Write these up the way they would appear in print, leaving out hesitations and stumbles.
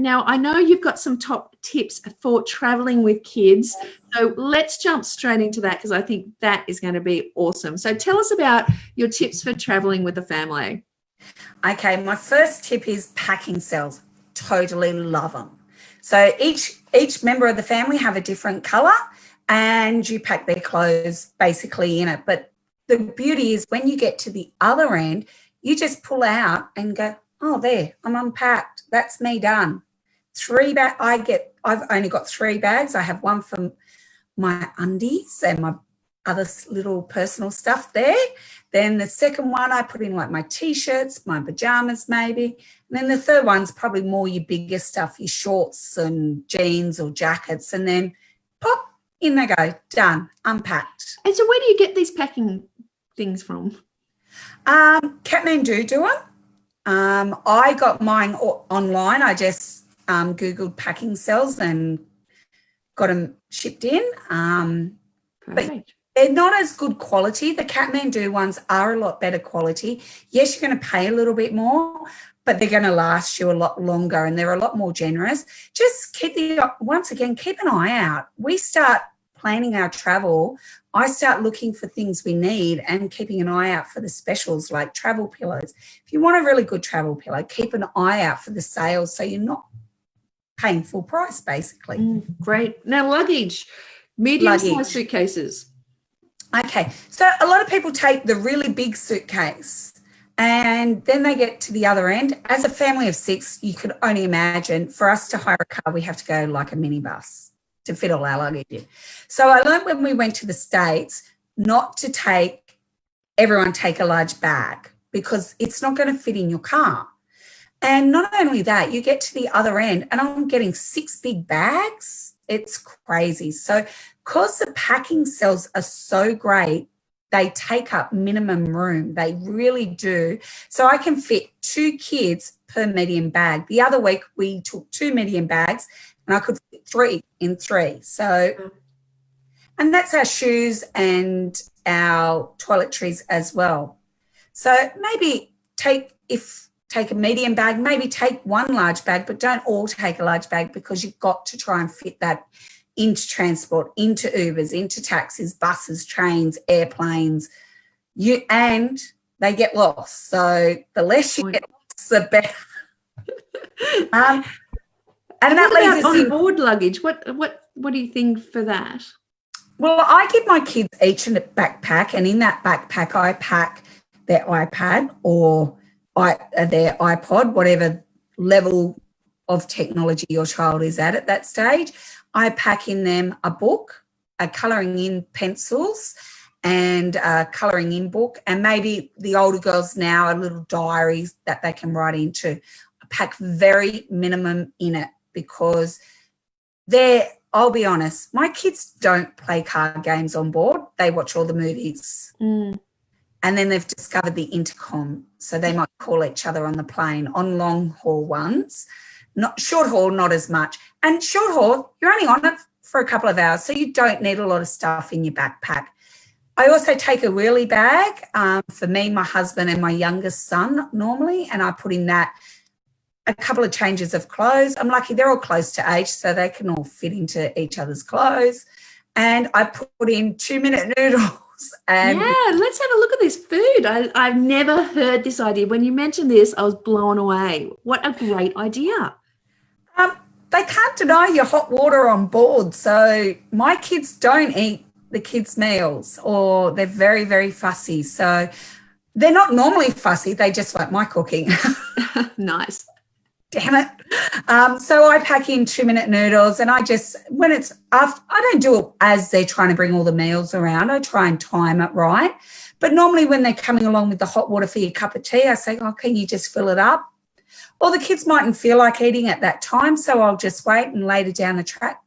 Now, I know you've got some top tips for traveling with kids. So let's jump straight into that because I think that is going to be awesome. So tell us about your tips for traveling with the family. Okay, my first tip is packing cells. Totally love them. So each member of the family have a different colour and you pack their clothes basically in it. But the beauty is when you get to the other end, you just pull out and go, oh, there, I'm unpacked. That's me done. I've only got 3 bags. I have one for my undies and my other little personal stuff there. Then the second one, I put in like my T-shirts, my pajamas maybe. And then the third one's probably more your bigger stuff, your shorts and jeans or jackets. And then pop, in they go, done, unpacked. And so where do you get these packing things from? 𝐬𝐞 do it. I got mine online. I just Googled packing cells and got them shipped in. But they're not as good quality. The 𝐬𝐞 ones are a lot better quality. Yes, you're going to pay a little bit more, but they're going to last you a lot longer and they're a lot more generous. Just once again, keep an eye out. We start planning our travel. I start looking for things we need and keeping an eye out for the specials like travel pillows. If you want a really good travel pillow, keep an eye out for the sales so you're not paying full price basically. Great. Now luggage, medium-sized suitcases. Okay, so a lot of people take the really big suitcase and then they get to the other end. As a family of 6, you could only imagine for us to hire a car, we have to go like a minibus to fit all our luggage in. So I learned when we went to the States not to everyone take a large bag because it's not going to fit in your car. And not only that, you get to the other end and I'm getting 6 big bags. It's crazy. So because the packing cells are so great, they take up minimum room. They really do. So I can fit 2 kids per medium bag. The other week we took 2 medium bags and I could fit 3 in 3. So, and that's our shoes and our toiletries as well. So maybe take a medium bag, maybe take 1 large bag, but don't all take a large bag because you've got to try and fit that into transport, into Ubers, into taxis, buses, trains, airplanes, and they get lost. So the less you get lost, the better. And that leaves us on board luggage. What do you think for that? Well, I give my kids each a backpack, and in that backpack I pack their iPad or their iPod, whatever level of technology your child is at that stage. I pack in them a book, a colouring in pencils and a colouring in book, and maybe the older girls now a little diaries that they can write into. I pack very minimum in it because I'll be honest, my kids don't play card games on board. They watch all the movies. And then they've discovered the intercom, so they might call each other on the plane on long haul ones. Not short haul, not as much. And short haul, you're only on it for a couple of hours, so you don't need a lot of stuff in your backpack. I also take a wheelie bag for me, my husband and my youngest son normally, and I put in that a couple of changes of clothes. I'm lucky they're all close to age, so they can all fit into each other's clothes. And I put in 2-minute noodles. And yeah, let's have a look at this food. I've never heard this idea. When you mentioned this, I was blown away. What a great idea. They can't deny your hot water on board. So my kids don't eat the kids' meals, or they're very, very fussy. So they're not normally fussy. They just like my cooking. Nice. Damn it. So I pack in 2-minute noodles, and I don't do it as they're trying to bring all the meals around. I try and time it right. But normally when they're coming along with the hot water for your cup of tea, I say, oh, can you just fill it up? Or the kids mightn't feel like eating at that time, so I'll just wait and later down the track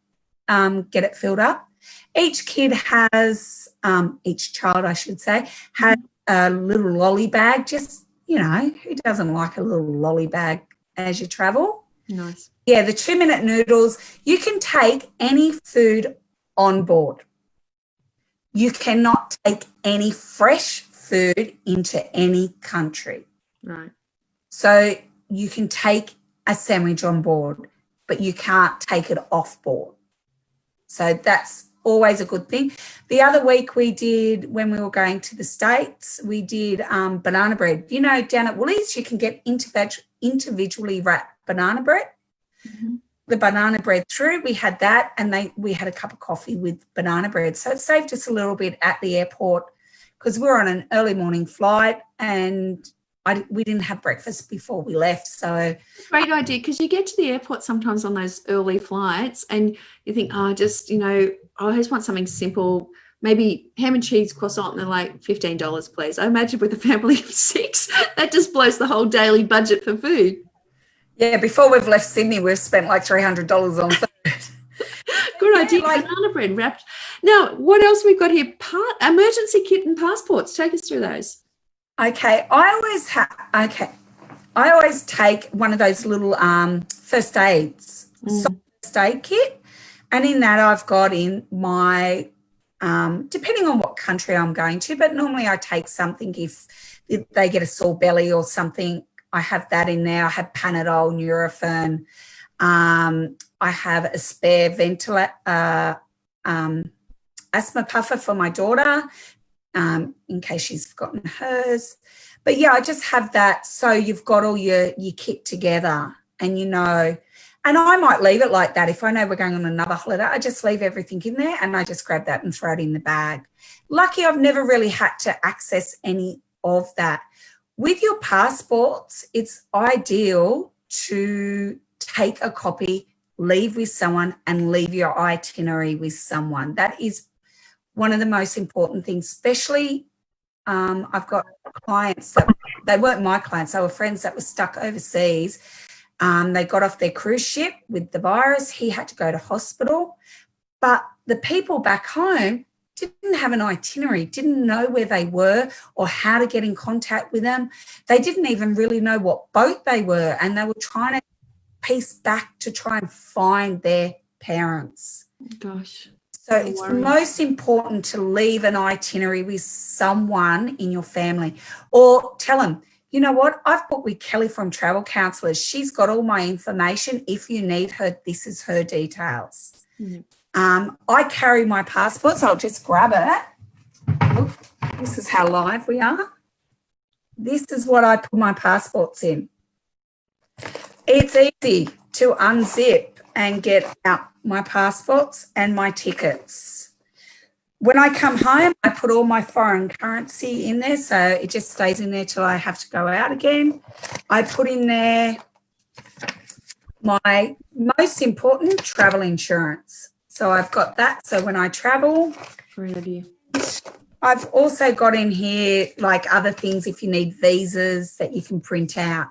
get it filled up. Each child, I should say, has a little lolly bag. Just, who doesn't like a little lolly bag as you travel? Nice. Yeah, the 2-minute noodles. You can take any food on board. You cannot take any fresh food into any country. Right. So you can take a sandwich on board. but you can't take it off board. So that's always a good thing. The other week we did, when we were going to the States, we did banana bread. You know, down at Woolies, you can get individually wrapped banana bread. Mm-hmm. The banana bread through, we had that, and we had a cup of coffee with banana bread. So it saved us a little bit at the airport because we were on an early morning flight and we didn't have breakfast before we left. So great idea, because you get to the airport sometimes on those early flights and you think, oh, just, you know, I just want something simple, maybe ham and cheese croissant, and they're like $15, please. I imagine with a family of 6, that just blows the whole daily budget for food. Yeah, before we've left Sydney, we've spent like $300 on food. Good idea, banana bread wrapped. Now, what else we've got here? Emergency kit and passports. Take us through those. Okay, I always take one of those little first aids, first aid kit, and in that I've got in my, depending on what country I'm going to, but normally I take something if they get a sore belly or something. I have that in there. I have Panadol, Nurofen. I have a spare asthma puffer for my daughter in case she's forgotten hers. But, yeah, I just have that so you've got all your kit together and you know. And I might leave it like that. If I know we're going on another holiday, I just leave everything in there and I just grab that and throw it in the bag. Lucky I've never really had to access any of that. With your passports, it's ideal to take a copy, leave with someone, and leave your itinerary with someone. That is one of the most important things, especially I've got clients that, they weren't my clients, they were friends that were stuck overseas. They got off their cruise ship with the virus. He had to go to hospital. But the people back home didn't have an itinerary, didn't know where they were or how to get in contact with them. They didn't even really know what boat they were, and they were trying to piece back to try and find their parents. Gosh. So it's most important to leave an itinerary with someone in your family, or tell them, you know what, I've booked with Kelly from Travel Counsellors. She's got all my information. If you need her, this is her details. Mm-hmm. I carry my passport, so I'll just grab it. Look, this is how live we are. This is what I put my passports in. It's easy to unzip and get out my passports and my tickets. When I come home, I put all my foreign currency in there, so it just stays in there till I have to go out again. I put in there my most important travel insurance. So I've got that. So when I travel, great idea. I've also got in here like other things if you need visas that you can print out.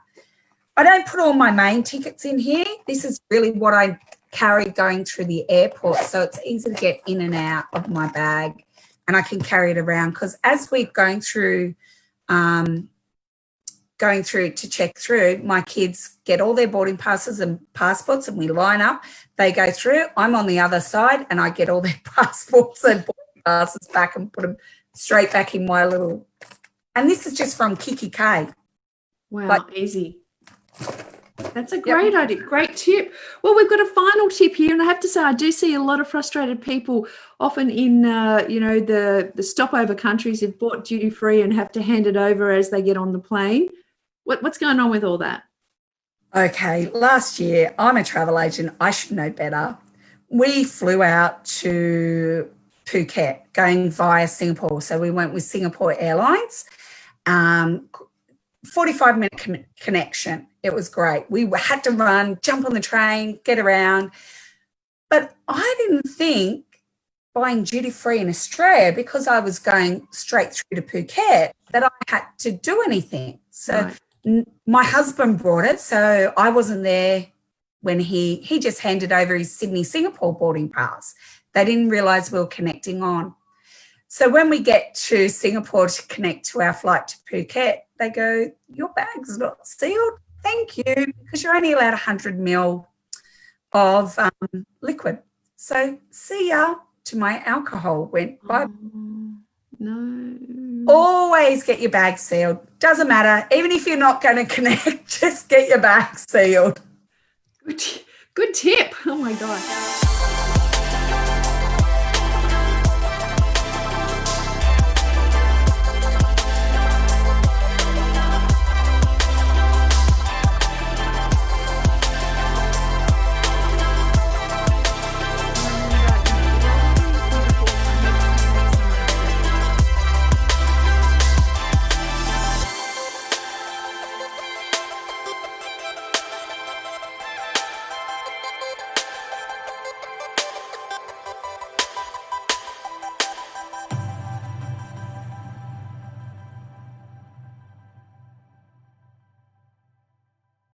I don't put all my main tickets in here. This is really what I carry going through the airport. So it's easy to get in and out of my bag and I can carry it around because as we're going through to check through, my kids get all their boarding passes and passports and we line up. They go through. I'm on the other side and I get all their passports and boarding passes back and put them straight back in my little. And this is just from 𝐬𝐞. Wow, easy. That's a great idea. Great tip. Well, we've got a final tip here, and I have to say I do see a lot of frustrated people often in, the stopover countries who've bought duty free and have to hand it over as they get on the plane. What's going on with all that? Okay, last year, I'm a travel agent. I should know better. We flew out to Phuket going via Singapore. So we went with Singapore Airlines, 45-minute connection. It was great. We had to run, jump on the train, get around. But I didn't think buying duty-free in Australia, because I was going straight through to Phuket, that I had to do anything. So my husband brought it, so I wasn't there when he just handed over his Sydney-Singapore boarding pass. They didn't realise we were connecting on. So when we get to Singapore to connect to our flight to Phuket, they go, your bag's not sealed. Thank you, because you're only allowed 100 ml of liquid. So see ya to my alcohol. Went bye. No. Always get your bag sealed. Doesn't matter. Even if you're not going to connect, just get your bag sealed. Good tip. Oh my God.